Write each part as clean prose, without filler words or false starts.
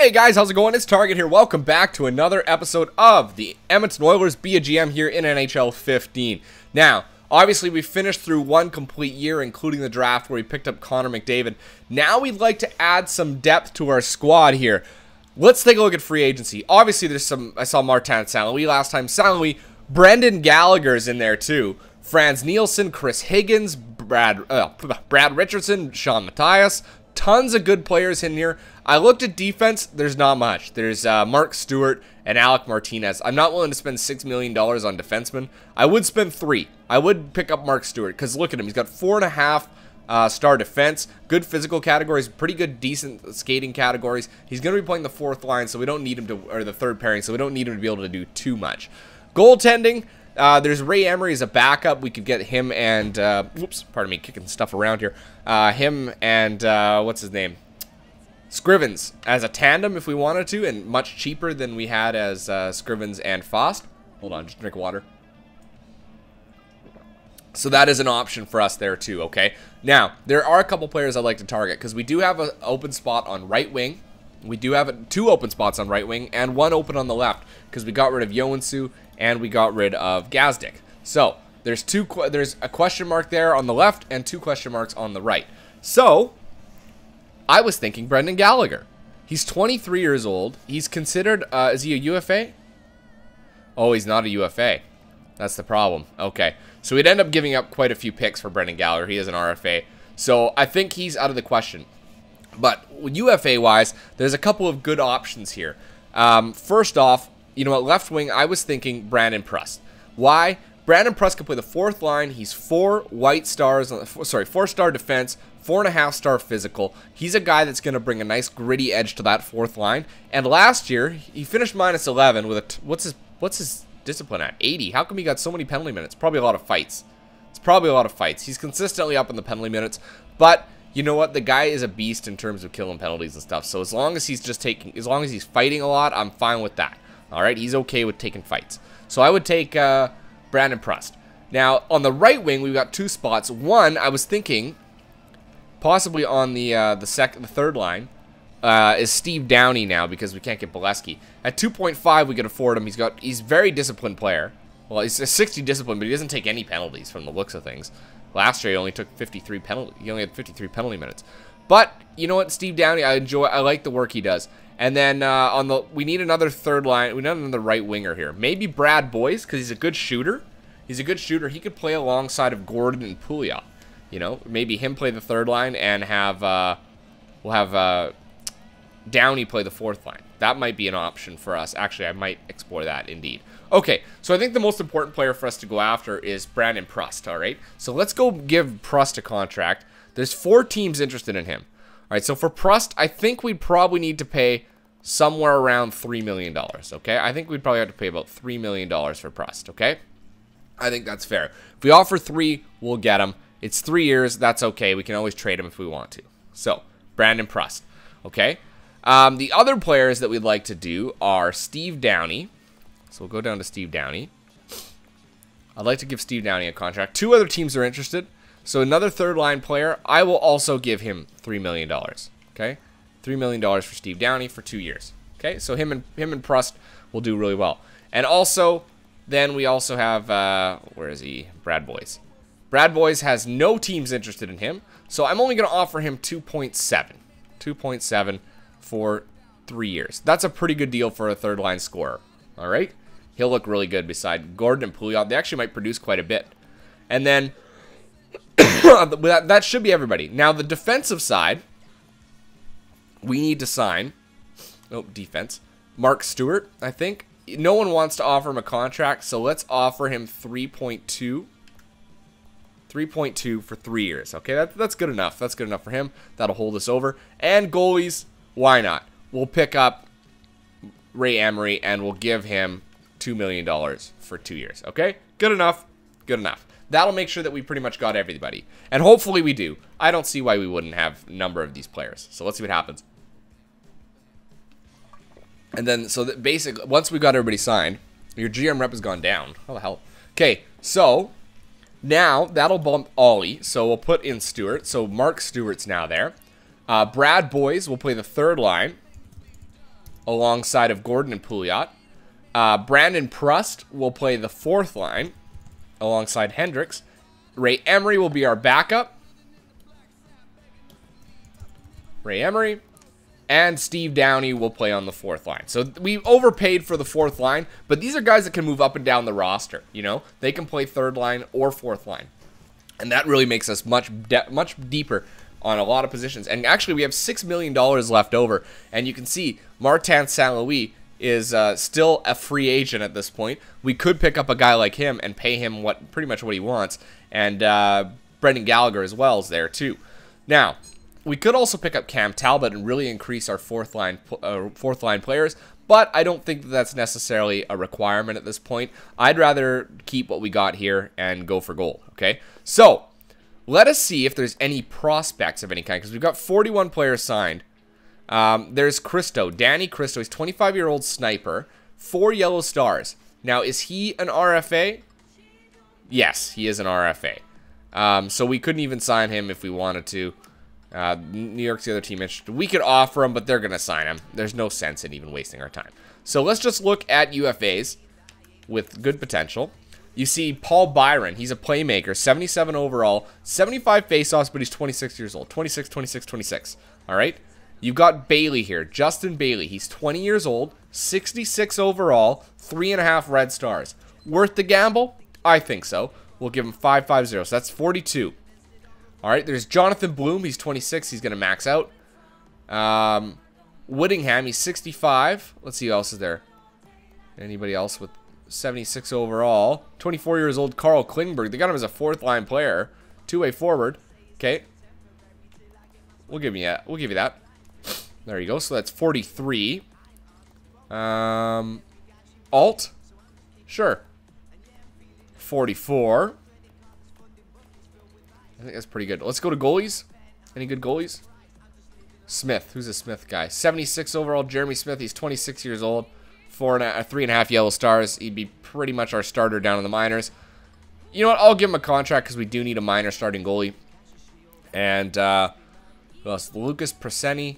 Hey guys, how's it going? It's Target here. Welcome back to another episode of the Edmonton Oilers Be a GM here in NHL 15. Now, obviously we finished through one complete year, including the draft where we picked up Connor McDavid. Now we'd like to add some depth to our squad here. Let's take a look at free agency. Obviously there's some, I saw Martin St-Louis last time. St-Louis, Brendan Gallagher's in there too. Franz Nielsen, Chris Higgins, Brad Richardson, Sean Matthias. Tons of good players in here. I looked at defense. There's not much. There's Mark Stewart and Alec Martinez. I'm not willing to spend $6 million on defensemen. I would spend 3. I would pick up Mark Stewart because look at him. He's got 4.5 star defense, good physical categories, pretty good, decent skating categories. He's going to be playing the 4th line, so we don't need him to, or the 3rd pairing, so we don't need him to be able to do too much. Goaltending. There's Ray Emery as a backup. We could get him and, whoops, pardon me, kicking stuff around here. Him and, what's his name? Scrivens as a tandem if we wanted to, and much cheaper than we had as Scrivens and Fost. Hold on, just drink water. So that is an option for us there too, okay? Now, there are a couple players I'd like to target because we do have an open spot on right wing. We do have 2 open spots on right wing and 1 open on the left because we got rid of Yoansu and we got rid of Gazdic. So there's a question mark there on the left and 2 question marks on the right. So I was thinking Brendan Gallagher. He's 23 years old. He's considered, is he a UFA? Oh, he's not a UFA. That's the problem. Okay. So we'd end up giving up quite a few picks for Brendan Gallagher. He is an RFA. So I think he's out of the question. But UFA-wise, there's a couple of good options here. First off, you know, at left wing, I was thinking Brandon Prust. Why? Brandon Prust can play the 4th line. He's 4 white stars, 4-star defense, 4.5-star physical. He's a guy that's going to bring a nice gritty edge to that 4th line. And last year, he finished -11 with a, what's his discipline at? 80. How come he got so many penalty minutes? Probably a lot of fights. It's probably a lot of fights. He's consistently up in the penalty minutes, but you know what? The guy is a beast in terms of killing penalties and stuff. So as long as he's just taking, as long as he's fighting a lot, I'm fine with that. All right, he's okay with taking fights. So I would take Brandon Prust. Now on the right wing, we've got 2 spots. One, I was thinking, possibly on the 3rd line, is Steve Downey now because we can't get Bolesky. At 2.5, we could afford him. He's a very disciplined player. Well, he's a 60 discipline, but he doesn't take any penalties from the looks of things. Last year, he only took 53 penalty. He only had 53 penalty minutes. But you know what, Steve Downey, I like the work he does. And then we need another 3rd line. We need another right winger here. Maybe Brad Boyce because he's a good shooter. He's a good shooter. He could play alongside of Gordon and Pouliot. You know, maybe him play the 3rd line and have we'll have Downey play the 4th line. That might be an option for us. Actually, I might explore that indeed. Okay, so I think the most important player for us to go after is Brandon Prust, all right? So let's go give Prust a contract. There's 4 teams interested in him. All right, so for Prust, I think we'd probably need to pay somewhere around $3 million, okay? I think we'd probably have to pay about $3 million for Prust, okay? I think that's fair. If we offer 3, we'll get him. It's 3 years. That's okay. We can always trade him if we want to. So, Brandon Prust, okay? The other players that we'd like to do are Steve Downey. So we'll go down to Steve Downey. I'd like to give Steve Downey a contract. 2 other teams are interested. So another 3rd line player, I will also give him $3 million. Okay? $3 million for Steve Downey for 2 years. Okay? So him and Prust will do really well. And also, then we also have, where is he? Brad Boyce. Brad Boyce has no teams interested in him. So I'm only going to offer him 2.7. 2.7 for 3 years. That's a pretty good deal for a 3rd line scorer. All right? He'll look really good beside Gordon and Pouliot. They actually might produce quite a bit. And then, that should be everybody. Now, the defensive side, we need to sign, defense, Mark Stewart, I think. No one wants to offer him a contract, so let's offer him 3.2. 3.2 for 3 years. Okay, that's good enough. That's good enough for him. That'll hold us over. And goalies, why not? We'll pick up Ray Emery and we'll give him $2 million for 2 years. Okay? Good enough. Good enough. That'll make sure that we pretty much got everybody. And hopefully we do. I don't see why we wouldn't have a number of these players. So let's see what happens. And then, so that basically, once we got everybody signed, your GM rep has gone down. How the hell? Okay, so now that'll bump Ollie. So we'll put in Stewart. So Mark Stewart's now there. Brad Boyce will play the 3rd line. alongside of Gordon and Pouliot. Brandon Prust will play the 4th line alongside Hendricks. Ray Emery will be our backup. Ray Emery. And Steve Downey will play on the 4th line. So we overpaid for the 4th line, but these are guys that can move up and down the roster, you know? They can play 3rd line or 4th line. And that really makes us much deeper on a lot of positions. And actually, we have $6 million left over. And you can see Martin St. Louis is still a free agent at this point. We could pick up a guy like him and pay him pretty much what he wants. And Brendan Gallagher as well is there too. Now, we could also pick up Cam Talbot and really increase our 4th line players, but I don't think that that's necessarily a requirement at this point. I'd rather keep what we got here and go for gold, okay? So, let us see if there's any prospects of any kind, because we've got 41 players signed. There's Cristo, Danny Cristo. He's a 25-year-old sniper, 4 yellow stars. Now, is he an RFA? Yes, he is an RFA. So we couldn't even sign him if we wanted to. New York's the other team interested. We could offer him, but they're going to sign him. There's no sense in even wasting our time. So let's just look at UFAs with good potential. You see Paul Byron. He's a playmaker, 77 overall, 75 faceoffs, but he's 26 years old. 26, 26, 26. All right? You've got Bailey here, Justin Bailey. He's 20 years old, 66 overall, 3.5 red stars. Worth the gamble? I think so. We'll give him 5.50, so that's 42. All right, there's Jonathan Bloom. He's 26. He's going to max out. Whittingham, he's 65. Let's see who else is there. Anybody else with 76 overall? 24 years old, Carl Klingberg. They got him as a 4th line player. 2-way forward. Okay. We'll give you that. There you go. So that's 43. Alt. Sure. 44. I think that's pretty good. Let's go to goalies. Any good goalies? Smith. Who's a Smith guy? 76 overall, Jeremy Smith. He's 26 years old. 3.5 yellow stars. He'd be pretty much our starter down in the minors. You know what? I'll give him a contract because we do need a minor starting goalie. And, who else? Lucas Preseni.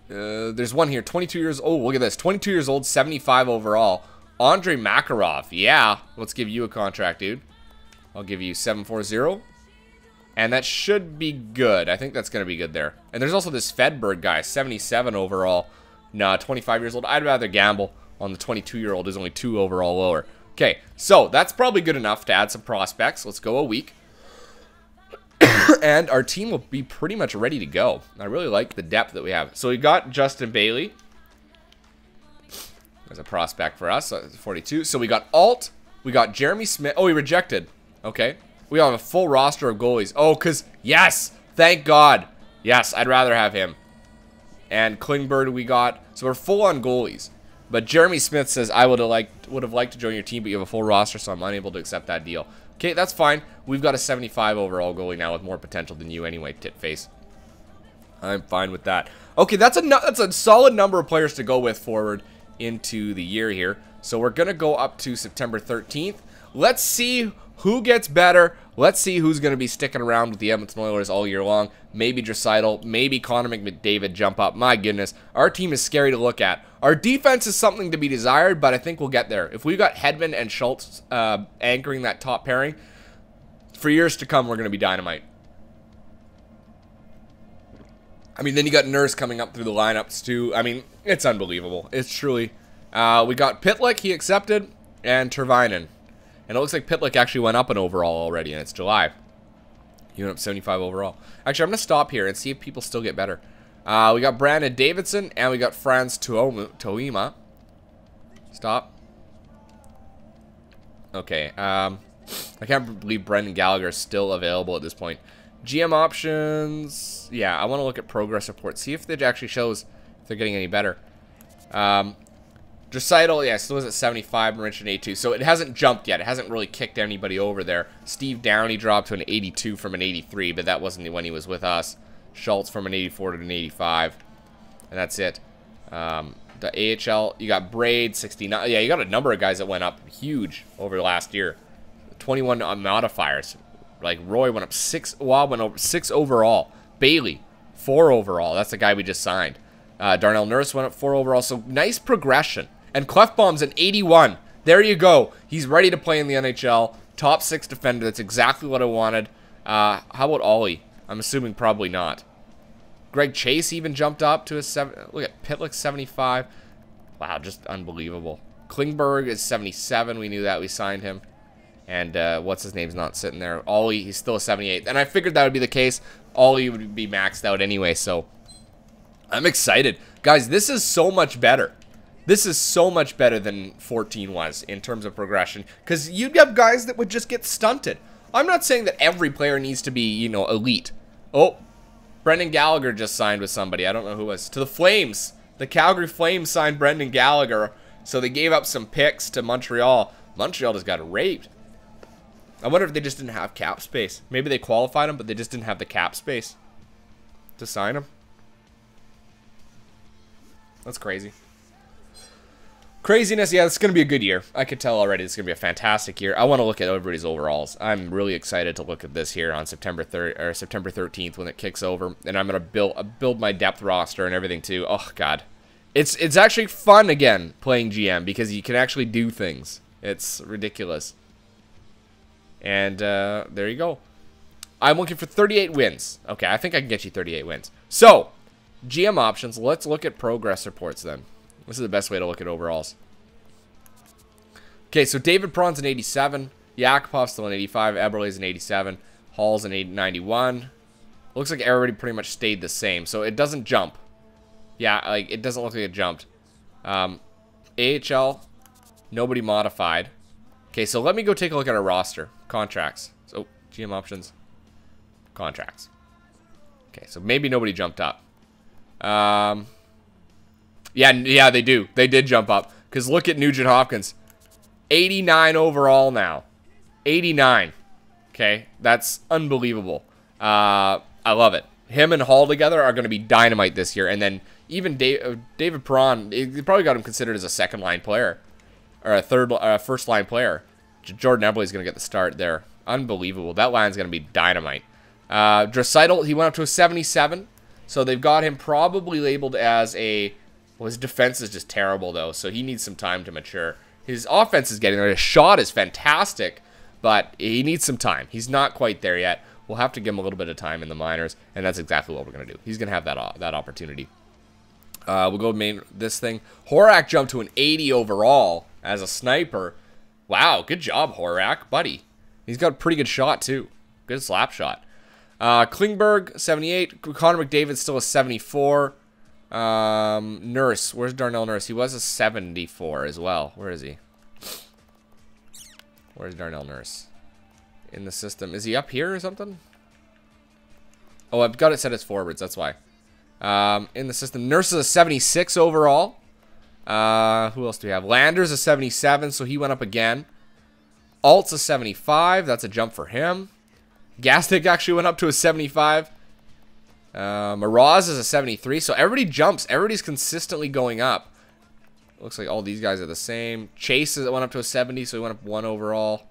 There's one here. 22 years old. Look at this. 22 years old, 75 overall. Andre Makarov. Yeah. Let's give you a contract, dude. I'll give you 740. And that should be good. I think that's going to be good there. And there's also this Fedberg guy, 77 overall. Nah, 25 years old. I'd rather gamble on the 22-year-old who's only 2 overall lower. Okay, so that's probably good enough to add some prospects. Let's go a week. And our team will be pretty much ready to go. I really like the depth that we have. So we got Justin Bailey. There's a prospect for us, 42. So we got Alt. We got Jeremy Smith. Oh, he rejected. Okay. We have a full roster of goalies. Oh, because, yes, thank God. Yes, I'd rather have him. And Klingberg we got. So we're full on goalies. But Jeremy Smith says, I would have liked to join your team, but you have a full roster, so I'm unable to accept that deal. Okay, that's fine. We've got a 75 overall goalie now with more potential than you anyway, titface. I'm fine with that. Okay, that's a solid number of players to go with forward into the year here. So we're going to go up to September 13th. Let's see who gets better. Let's see who's going to be sticking around with the Edmonton Oilers all year long. Maybe Draisaitl, maybe Connor McDavid jump up. My goodness, our team is scary to look at. Our defense is something to be desired, but I think we'll get there. If we've got Hedman and Schultz anchoring that top pairing, for years to come, we're going to be dynamite. I mean, then you got Nurse coming up through the lineups too. I mean, it's unbelievable. It's truly. We got Pitlick, he accepted, and Tervainen. And it looks like Pitlick actually went up an overall already, and it's July. He went up 75 overall. Actually, I'm going to stop here and see if people still get better. We got Brandon Davidson, and we got Franz Toima. Stop. Okay. I can't believe Brendan Gallagher is still available at this point. GM options. Yeah, I want to look at progress reports. See if it actually shows if they're getting any better. Draisaitl, yeah, still is at 75, Marinch at 82. So it hasn't jumped yet. It hasn't really kicked anybody over there. Steve Downey dropped to an 82 from an 83, but that wasn't when he was with us. Schultz from an 84 to an 85. And that's it. The AHL, you got Braid, 69. Yeah, you got a number of guys that went up huge over the last year. 21 modifiers. Like Roy went up 6. Wab went over 6 overall. Bailey, 4 overall. That's the guy we just signed. Darnell Nurse went up 4 overall, so nice progression. And Clefbaum's an 81. There you go. He's ready to play in the NHL. Top 6 defender. That's exactly what I wanted. How about Ollie? I'm assuming probably not. Greg Chase even jumped up to a 7. Look at Pitlick, 75. Wow, just unbelievable. Klingberg is 77. We knew that. We signed him. And what's his name's not sitting there. Ollie, he's still a 78. And I figured that would be the case. Ollie would be maxed out anyway, so I'm excited. Guys, this is so much better. This is so much better than 14 was in terms of progression. Because you'd have guys that would just get stunted. I'm not saying that every player needs to be, you know, elite. Oh, Brendan Gallagher just signed with somebody. I don't know who it was. To the Flames. The Calgary Flames signed Brendan Gallagher. So they gave up some picks to Montreal. Montreal just got raped. I wonder if they just didn't have cap space. Maybe they qualified him, but they just didn't have the cap space to sign him. That's crazy. Craziness, yeah, it's going to be a good year. I could tell already it's going to be a fantastic year. I want to look at everybody's overalls. I'm really excited to look at this here on September 3rd or September 13th when it kicks over, and I'm going to build my depth roster and everything too. Oh god. It's actually fun again playing GM because you can actually do things. It's ridiculous. And there you go. I'm looking for 38 wins. Okay, I think I can get you 38 wins. So, GM options. Let's look at progress reports then. This is the best way to look at overalls. Okay, so David Perron's an 87. Yakupov's still an 85. Eberle's an 87. Hall's an 91. Looks like everybody pretty much stayed the same. So it doesn't jump. Yeah, like it doesn't look like it jumped. AHL, nobody modified. Okay, so let me go take a look at our roster. Contracts. So, GM options. Contracts. Okay, so maybe nobody jumped up. Yeah, they do. They did jump up. Because look at Nugent Hopkins. 89 overall now. 89. Okay, that's unbelievable. I love it. Him and Hall together are going to be dynamite this year. And then even David Perron, they probably got him considered as a second-line player. Or a first-line player. Jordan Eberle is going to get the start there. Unbelievable. That line's going to be dynamite. Draisaitl, he went up to a 77. So they've got him probably labeled as a... Well, his defense is just terrible, though. So he needs some time to mature. His offense is getting there. His shot is fantastic. But he needs some time. He's not quite there yet. We'll have to give him a little bit of time in the minors. And that's exactly what we're going to do. He's going to have that opportunity. We'll go main this thing. Horak jumped to an 80 overall as a sniper. Wow, good job, Horak, buddy. He's got a pretty good shot, too. Good slap shot. Klingberg, 78. Connor McDavid's still a 74. Nurse. Where's Darnell Nurse? He was a 74 as well. Where is he? Where's Darnell Nurse? In the system. Is he up here or something? Oh, I've got it set as forwards. That's why. In the system. Nurse is a 76 overall. Who else do we have? Lander's a 77, so he went up again. Alt's a 75. That's a jump for him. Gastic actually went up to a 75. Mraz is a 73. So everybody jumps. Everybody's consistently going up. Looks like all these guys are the same. Chase went up to a 70, so he went up 1 overall.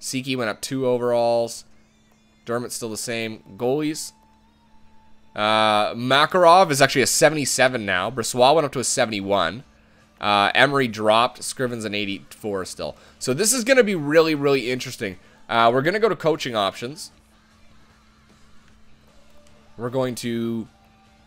Siki went up 2 overalls. Dermott's still the same. Goalies. Makarov is actually a 77 now. Brossoit went up to a 71. Emery dropped. Scriven's an 84 still. So this is going to be really, really interesting. We're going to go to coaching options. We're going to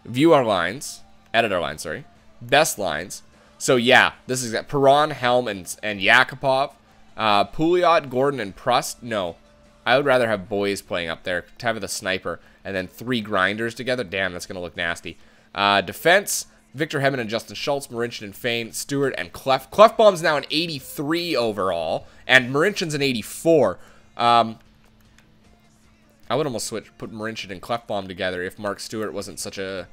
view our lines. Edit our lines, sorry. Best lines. So yeah, this is Perron, Helm, and Yakupov. Pouliot, Gordon, and Prust. No. I would rather have boys playing up there to have the sniper. And then 3 grinders together. Damn, that's going to look nasty. Defense, Victor Hedman and Justin Schultz, Marincin and Fane, Stewart and Clef. Clefbaum's now an 83 overall. And Marincin's an 84. I would almost put Marincin and Clefbaum together if Mark Stewart wasn't such a,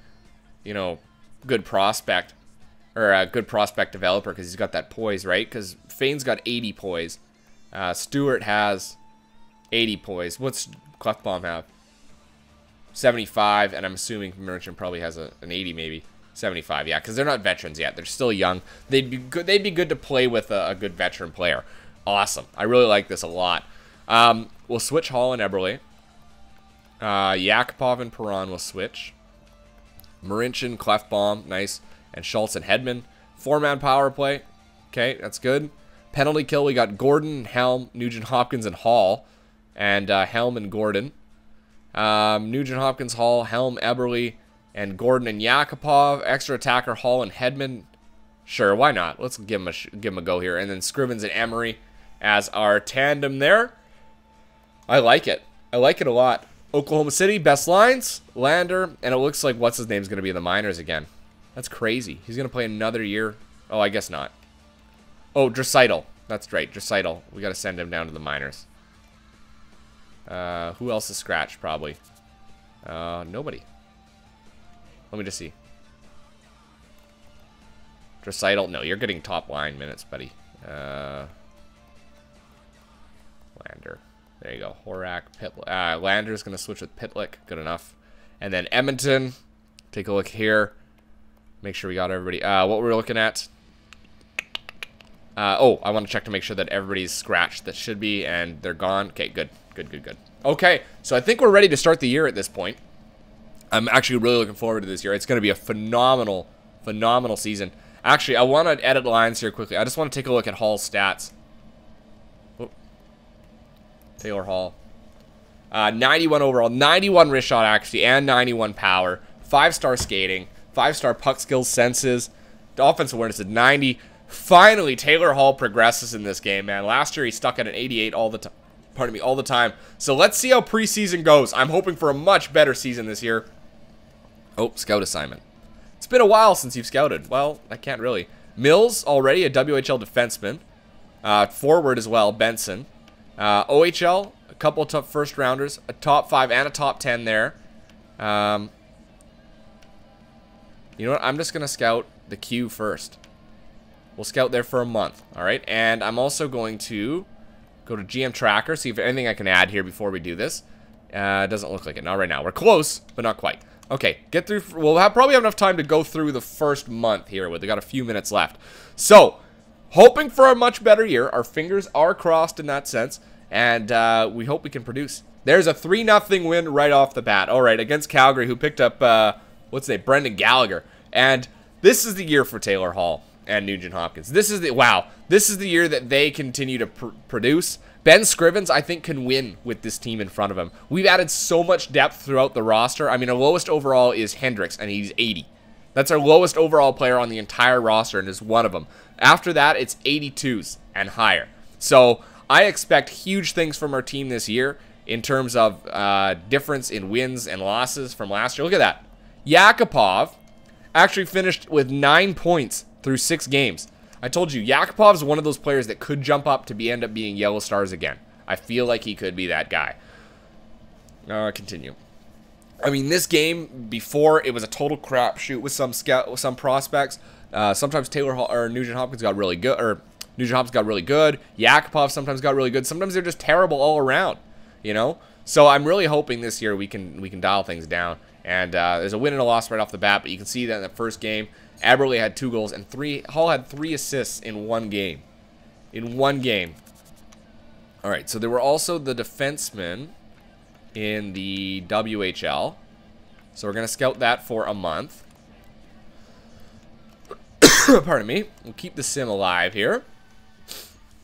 you know, good prospect. Or a good prospect developer because he's got that poise, right? Because Fane's got 80 poise. Stewart has 80 poise. What's Clefbaum have? 75, and I'm assuming Marincin probably has an 80 maybe. 75, yeah, because they're not veterans yet. They're still young. They'd be good to play with a good veteran player. Awesome. I really like this a lot. We'll switch Hall and Eberle. Yakupov and Perron will switch. Marincin, Clefbaum, nice. And Schultz and Hedman. 4-man power play. Okay, that's good. Penalty kill, we got Gordon, Helm, Nugent Hopkins, and Hall. And Helm and Gordon. Nugent Hopkins, Hall, Helm, Eberle, and Gordon and Yakupov. Extra attacker, Hall and Hedman. Sure, why not? Let's give him a go here. And then Scrivens and Emery as our tandem there. I like it. I like it a lot. Oklahoma City, best lines, Lander, and it looks like what's his name's going to be in the minors again. That's crazy. He's going to play another year. Oh, I guess not. Oh, Draisaitl. That's right, Draisaitl. We got to send him down to the minors. Who else is scratched, probably? Nobody. Let me just see. Draisaitl. No, you're getting top line minutes, buddy. Lander. There you go. Horak, Pitlick. Lander's going to switch with Pitlick. Good enough. And then Edmonton. Take a look here. Make sure we got everybody. What we're looking at. Oh, I want to check to make sure that everybody's scratched that should be, and they're gone. Okay, good. Good. Okay, so I think we're ready to start the year at this point. I'm actually really looking forward to this year. It's going to be a phenomenal season. Actually, I want to edit lines here quickly. I just want to take a look at Hall's stats. Whoop. Taylor Hall. 91 overall, 91 wrist shot accuracy, and 91 power. 5-star skating, 5-star puck skills, senses. The offensive awareness at 90. Finally, Taylor Hall progresses in this game, man. Last year, he stuck at an 88 all the time. Pardon me, all the time. So let's see how preseason goes. I'm hoping for a much better season this year. Oh, scout assignment. It's been a while since you've scouted. Well, I can't really. Mills, already a WHL defenseman. Forward as well, Benson. OHL, a couple of tough first rounders. A top 5 and a top 10 there. You know what? I'm just going to scout the Q first. We'll scout there for a month. All right. And I'm also going to go to GM Tracker, see if there's anything I can add here before we do this. Doesn't look like it. Not right now. We're close, but not quite. Okay, get through. We'll probably have enough time to go through the first month here. We've got a few minutes left. So, hoping for a much better year. Our fingers are crossed in that sense, and we hope we can produce. There's a 3-0 win right off the bat. All right, against Calgary, who picked up, what's his name, Brendan Gallagher. And this is the year for Taylor Hall and Nugent Hopkins. This is the year that they continue to produce. Ben Scrivens, I think, can win with this team in front of him. We've added so much depth throughout the roster. I mean, our lowest overall is Hendricks, and he's 80. That's our lowest overall player on the entire roster, and is one of them. After that, it's 82s and higher. So I expect huge things from our team this year in terms of difference in wins and losses from last year. Look at that. Yakupov actually finished with 9 points through 6 games. I told you, Yakupov's one of those players that could jump up to end up being Yellow Stars again. I feel like he could be that guy. Continue. I mean, this game before, it was a total crapshoot with some prospects. Sometimes Taylor Hall or Nugent Hopkins got really good, or Nugent Hopkins got really good. Yakupov sometimes got really good. Sometimes they're just terrible all around. You know. So I'm really hoping this year we can dial things down. And there's a win and a loss right off the bat, but you can see that in the first game. Eberle had 2 goals, and Hall had 3 assists in one game. All right, so there were also the defensemen in the WHL. So we're going to scout that for a month. Pardon me. We'll keep the sim alive here.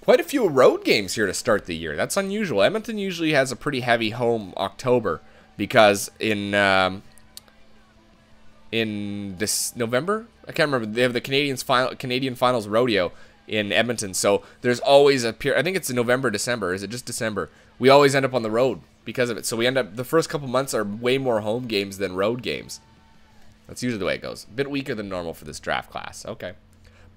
Quite a few road games here to start the year. That's unusual. Edmonton usually has a pretty heavy home October because in this November, I can't remember, they have the Canadian Finals Rodeo in Edmonton, so there's always I think it's in November, December. Is it just December? We always end up on the road because of it, so we end up, the first couple months are way more home games than road games. That's usually the way it goes. A bit weaker than normal for this draft class. Okay.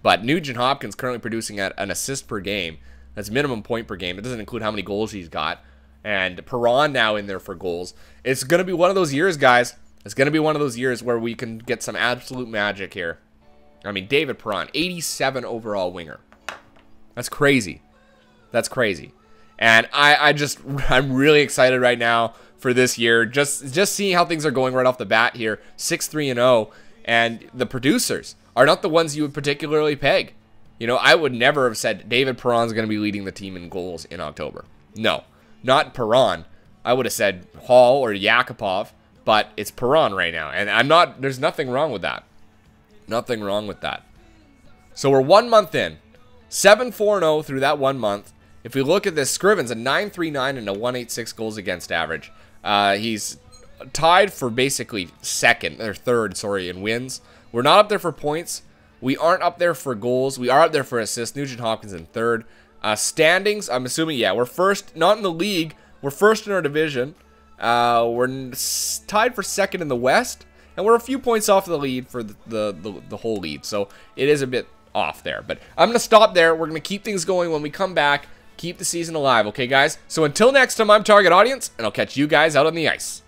But Nugent Hopkins currently producing at an assist per game. That's minimum point per game. It doesn't include how many goals he's got. And Perron now in there for goals. It's going to be one of those years, guys. It's going to be one of those years where we can get some absolute magic here. I mean, David Perron, 87 overall winger. That's crazy. That's crazy. And I'm really excited right now for this year. Just seeing how things are going right off the bat here. 6-3-0. And the producers are not the ones you would particularly peg. You know, I would never have said David Perron's going to be leading the team in goals in October. No, not Perron. I would have said Hall or Yakupov. but it's Perron right now. And I'm not, there's nothing wrong with that. Nothing wrong with that. So we're 1 month in. 7-4-0 through that 1 month. If we look at this, Scriven's a 9.39 and a 1.86 goals against average. He's tied for basically third, in wins. We're not up there for points. We aren't up there for goals. We are up there for assists. Nugent Hopkins in third. Standings, I'm assuming, yeah, we're first, not in the league. We're first in our division. We're tied for second in the West. And we're a few points off the lead for the whole lead. So it is a bit off there. But I'm going to stop there. We're going to keep things going when we come back. Keep the season alive, okay, guys? So until next time, I'm Target Audience, and I'll catch you guys out on the ice.